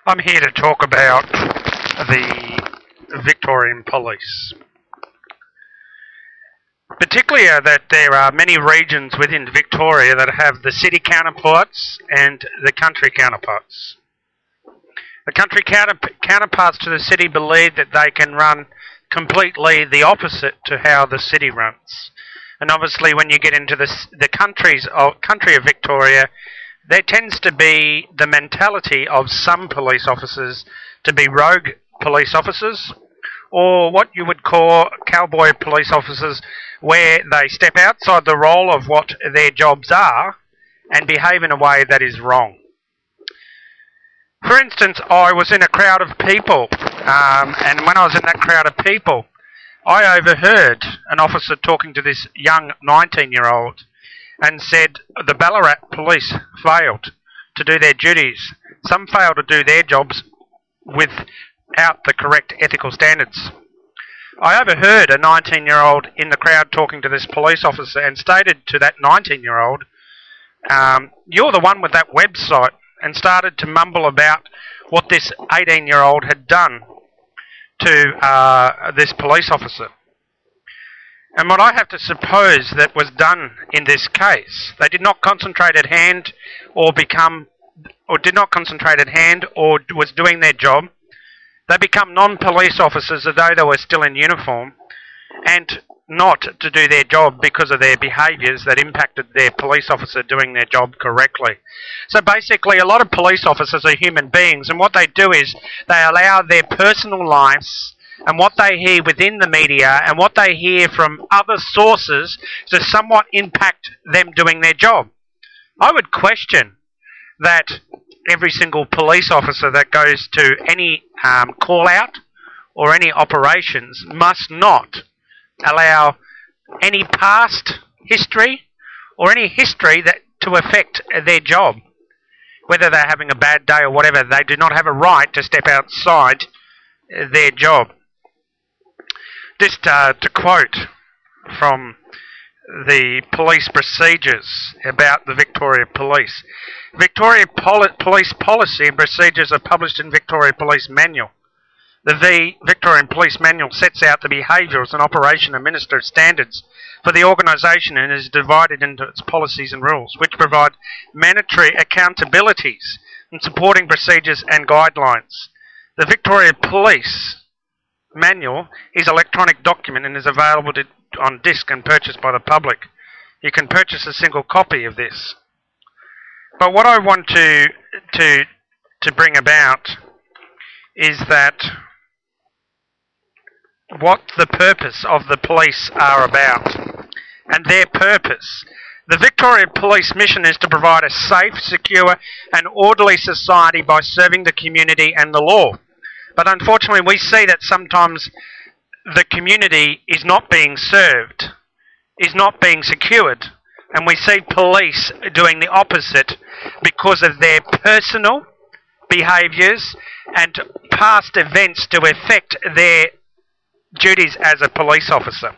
I'm here to talk about the Victorian Police. Particularly that there are many regions within Victoria that have the city counterparts and the country counterparts. The country counterparts to the city believe that they can run completely the opposite to how the city runs. And obviously when you get into the country of Victoria, there tends to be the mentality of some police officers to be rogue police officers, or what you would call cowboy police officers, where they step outside the role of what their jobs are and behave in a way that is wrong. For instance, I was in a crowd of people, and when I was in that crowd of people, I overheard an officer talking to this young 19-year-old and said the Ballarat police failed to do their duties. Some failed to do their jobs without the correct ethical standards. I overheard a 19-year-old in the crowd talking to this police officer and stated to that 19-year-old, "You're the one with that website," and started to mumble about what this 18-year-old had done to this police officer. And what I have to suppose that was done in this case, they did not concentrate at hand or did not concentrate at hand or was doing their job. They become non-police officers as though they were still in uniform and not to do their job because of their behaviours that impacted their police officer doing their job correctly. So basically a lot of police officers are human beings, and what they do is they allow their personal lives and what they hear within the media and what they hear from other sources to somewhat impact them doing their job. I would question that every single police officer that goes to any call-out or any operations must not allow any past history or any history that to affect their job. Whether they're having a bad day or whatever, they do not have a right to step outside their job. Just to quote from the police procedures about the Victoria Police. Victoria Police policy and procedures are published in Victoria Police Manual. The Victorian Police Manual sets out the behaviours and operation administrative standards for the organisation and is divided into its policies and rules, which provide mandatory accountabilities and supporting procedures and guidelines. The Victoria Police Manual is an electronic document and is available on disc and purchased by the public. You can purchase a single copy of this. But what I want to bring about is that what the purpose of the police are about and their purpose. The Victoria Police mission is to provide a safe, secure and orderly society by serving the community and the law. But unfortunately we see that sometimes the community is not being served, is not being secured, and we see police doing the opposite because of their personal behaviours and past events to affect their duties as a police officer.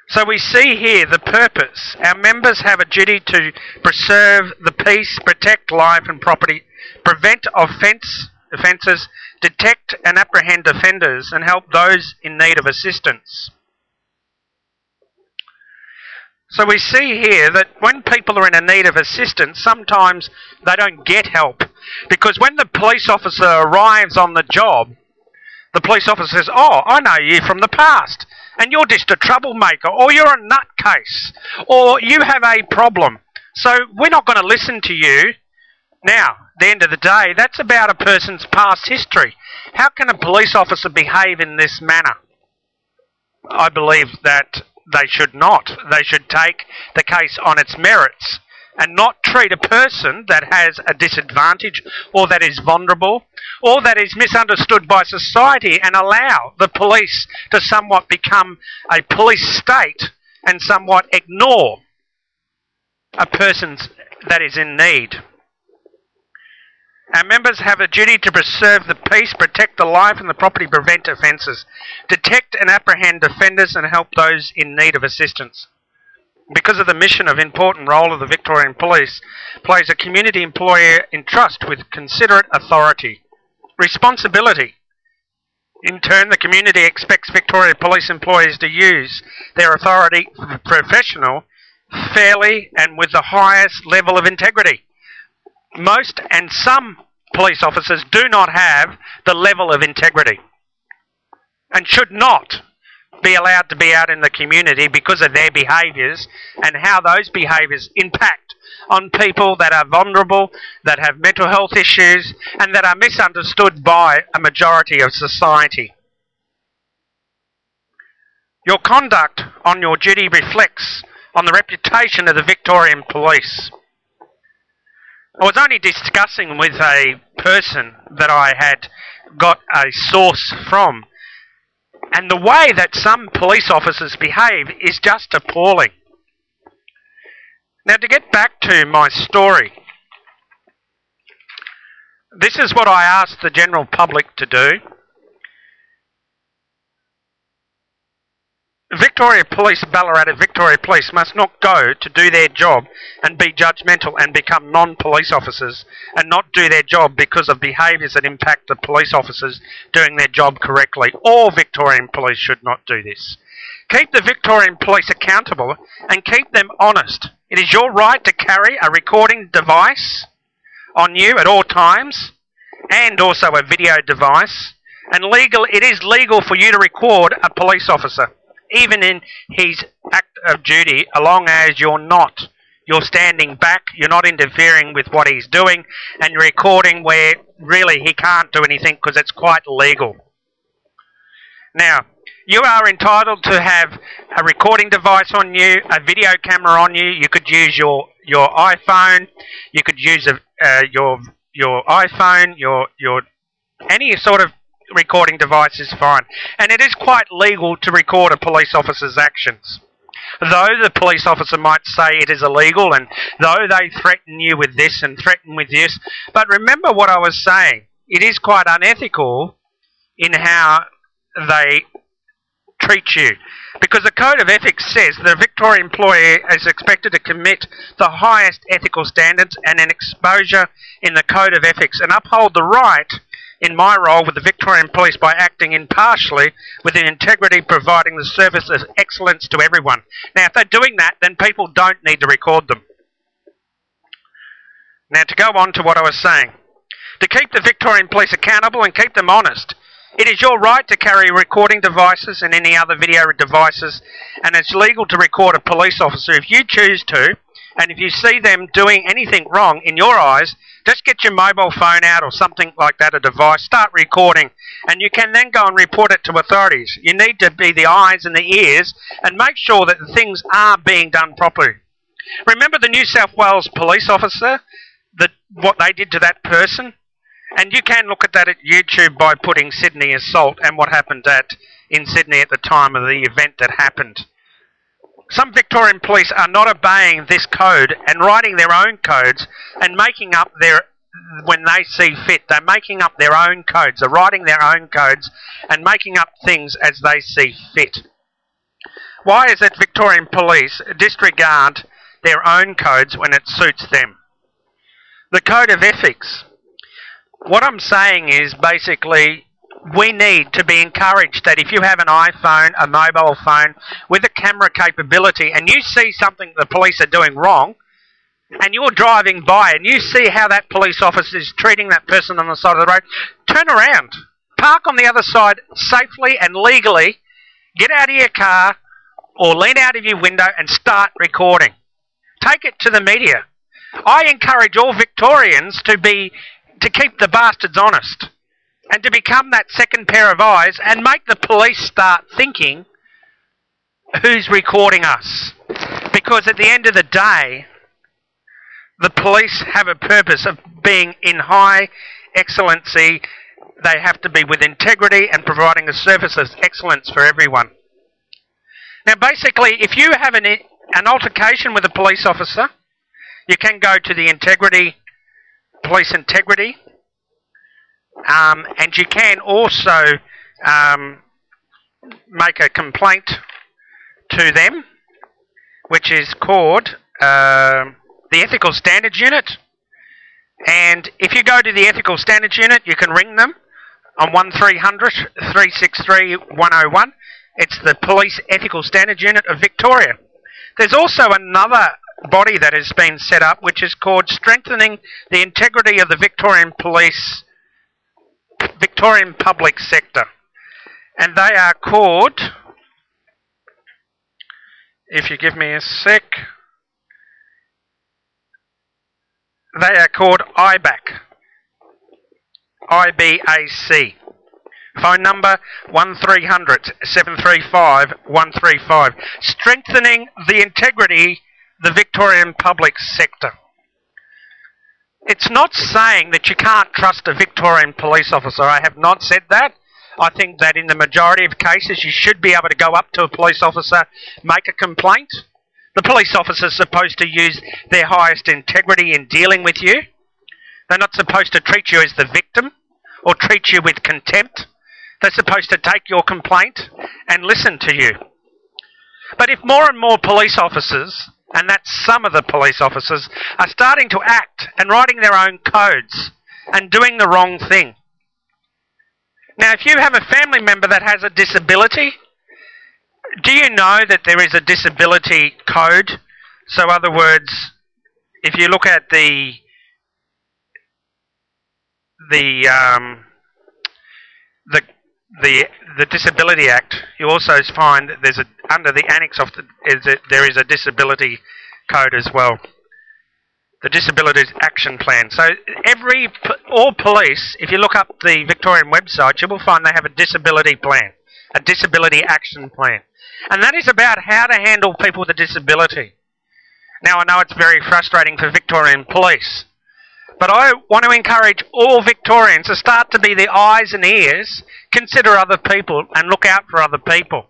So we see here the purpose. Our members have a duty to preserve the peace, protect life and property, prevent offences, detect and apprehend offenders, and help those in need of assistance. So we see here that when people are in need of assistance, sometimes they don't get help. Because when the police officer arrives on the job, the police officer says, "Oh, I know you from the past, and you're just a troublemaker, or you're a nutcase, or you have a problem. So we're not going to listen to you." Now, at the end of the day, that's about a person's past history. How can a police officer behave in this manner? I believe that they should not. They should take the case on its merits and not treat a person that has a disadvantage or that is vulnerable or that is misunderstood by society and allow the police to somewhat become a police state and somewhat ignore a person that is in need. Our members have a duty to preserve the peace, protect the life and the property, prevent offences, detect and apprehend offenders and help those in need of assistance. because of the mission of important role of the Victorian Police, plays a community employer in trust with considerate authority. Responsibility. In turn, the community expects Victoria Police employees to use their authority professional, fairly, and with the highest level of integrity. Most and some police officers do not have the level of integrity and should not be allowed to be out in the community because of their behaviours and how those behaviours impact on people that are vulnerable, that have mental health issues, and that are misunderstood by a majority of society. Your conduct on your duty reflects on the reputation of the Victorian Police. I was only discussing with a person that I had got a source from, and the way that some police officers behave is just appalling. Now, to get back to my story, this is what I asked the general public to do. Victoria Police, Ballarat Victoria Police must not go to do their job and be judgmental and become non-police officers and not do their job because of behaviours that impact the police officers doing their job correctly. All Victorian Police should not do this. Keep the Victorian Police accountable and keep them honest. It is your right to carry a recording device on you at all times and also a video device. And it is legal for you to record a police officer, even in his act of duty, as long as you're standing back, you're not interfering with what he's doing, and you're recording where really he can't do anything because it's quite legal. Now, you are entitled to have a recording device on you, a video camera on you. You could use your iPhone, you could use your iPhone, your any sort of recording device is fine. And it is quite legal to record a police officer's actions. Though the police officer might say it is illegal, and though they threaten you with this and threaten with this, but remember what I was saying. It is quite unethical in how they treat you. Because the Code of Ethics says the Victorian employee is expected to commit the highest ethical standards and an exposure in the Code of Ethics and uphold the right in my role with the Victorian Police by acting impartially with integrity, providing the service of excellence to everyone. Now, if they're doing that, then people don't need to record them. Now, to go on to what I was saying. To keep the Victorian Police accountable and keep them honest, it is your right to carry recording devices and any other video devices, and it's legal to record a police officer if you choose to, and if you see them doing anything wrong in your eyes, just get your mobile phone out or something like that, a device, start recording, and you can then go and report it to authorities. You need to be the eyes and the ears and make sure that the things are being done properly. Remember the New South Wales police officer, what they did to that person? And you can look at that at YouTube by putting Sydney assault and what happened in Sydney at the time of the event that happened. Some Victorian police are not obeying this code and writing their own codes and making up when they see fit, they're making up their own codes. They're writing their own codes and making up things as they see fit. Why is it Victorian police disregard their own codes when it suits them? The Code of Ethics. What I'm saying is basically we need to be encouraged that if you have an iPhone, a mobile phone with a camera capability and you see something the police are doing wrong and you're driving by and you see how that police officer is treating that person on the side of the road, turn around, park on the other side safely and legally, get out of your car or lean out of your window and start recording. Take it to the media. I encourage all Victorians to keep the bastards honest and to become that second pair of eyes and make the police start thinking, who's recording us? Because at the end of the day, the police have a purpose of being in high excellency. They have to be with integrity and providing a service of excellence for everyone. Now basically, if you have an altercation with a police officer, you can go to the police integrity, and you can also make a complaint to them which is called the Ethical Standards Unit. And if you go to the Ethical Standards Unit, you can ring them on 1300 363 101. It's the Police Ethical Standards Unit of Victoria. There's also another body that has been set up, which is called Strengthening the Integrity of the Victorian Public Sector. And they are called, if you give me a sec, they are called IBAC. IBAC. Phone number 1300 735 135. Strengthening the integrity of the Victorian public sector. It's not saying that you can't trust a Victorian police officer. I have not said that. I think that in the majority of cases you should be able to go up to a police officer, make a complaint. The police officer is supposed to use their highest integrity in dealing with you. They're not supposed to treat you as the victim or treat you with contempt. They're supposed to take your complaint and listen to you. But if more and more police officers, and that's some of the police officers, are starting to act and writing their own codes and doing the wrong thing. Now, if you have a family member that has a disability, do you know that there is a disability code? So, in other words, if you look at the Disability Act, you also find that there's under the annex of there is a disability code as well. The Disability Action Plan. So all police, if you look up the Victorian website, you will find they have a disability plan, a disability action plan. And that is about how to handle people with a disability. Now, I know it's very frustrating for Victorian police, but I want to encourage all Victorians to start to be the eyes and ears, consider other people and look out for other people.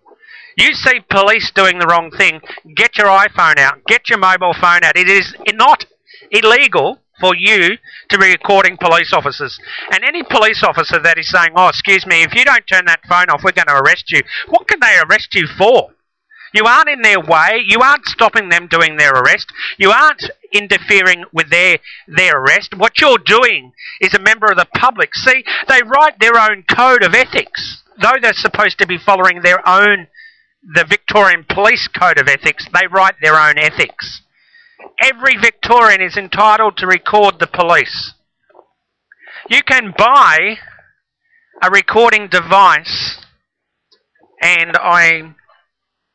You see police doing the wrong thing, get your iPhone out, get your mobile phone out. It is not illegal for you to be recording police officers. And any police officer that is saying, oh, excuse me, if you don't turn that phone off, we're going to arrest you. What can they arrest you for? You aren't in their way. You aren't stopping them doing their arrest. You aren't interfering with their arrest. What you're doing is a member of the public. See, they write their own code of ethics. Though they're supposed to be following the Victorian Police Code of Ethics, they write their own ethics. Every Victorian is entitled to record the police. You can buy a recording device, and I'm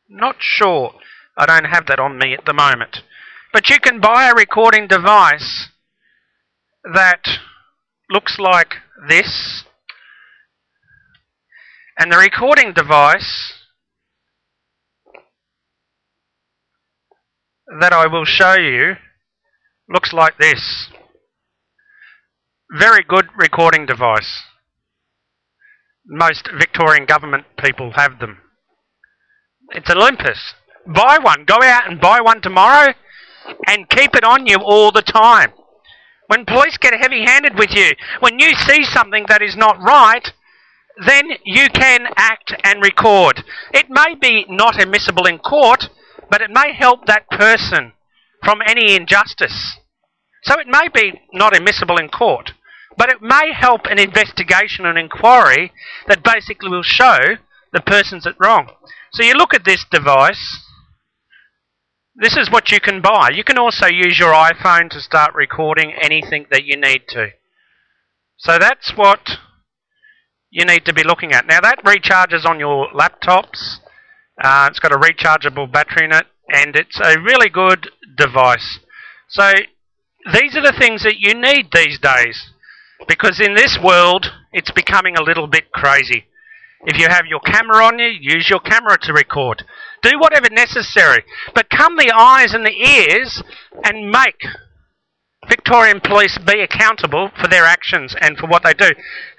not sure, I don't have that on me at the moment, but you can buy a recording device that looks like this, and the recording device that I will show you looks like this. Very good recording device. Most Victorian government people have them. It's Olympus. Buy one. Go out and buy one tomorrow and keep it on you all the time. When police get heavy-handed with you, when you see something that is not right, then you can act and record. It may be not admissible in court, but it may help that person from any injustice. So it may be not admissible in court, but it may help an investigation and inquiry that basically will show the person's at wrong. So you look at this device. This is what you can buy. You can also use your iPhone to start recording anything that you need to. So that's what you need to be looking at. Now that recharges on your laptops. It's got a rechargeable battery in it, and it's a really good device. So these are the things that you need these days, because in this world it's becoming a little bit crazy. If you have your camera on you, use your camera to record. Do whatever necessary, but come the eyes and the ears and make Victorian police be accountable for their actions and for what they do.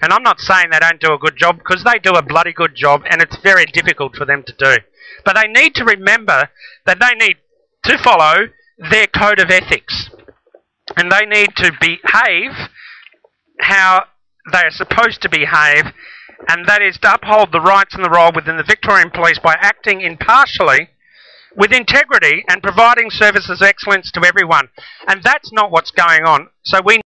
And I'm not saying they don't do a good job, because they do a bloody good job, and it's very difficult for them to do. But they need to remember that they need to follow their code of ethics. And they need to behave how they are supposed to behave, and that is to uphold the rights and the role within the Victorian Police by acting impartially with integrity and providing services of excellence to everyone. And that's not what's going on. So we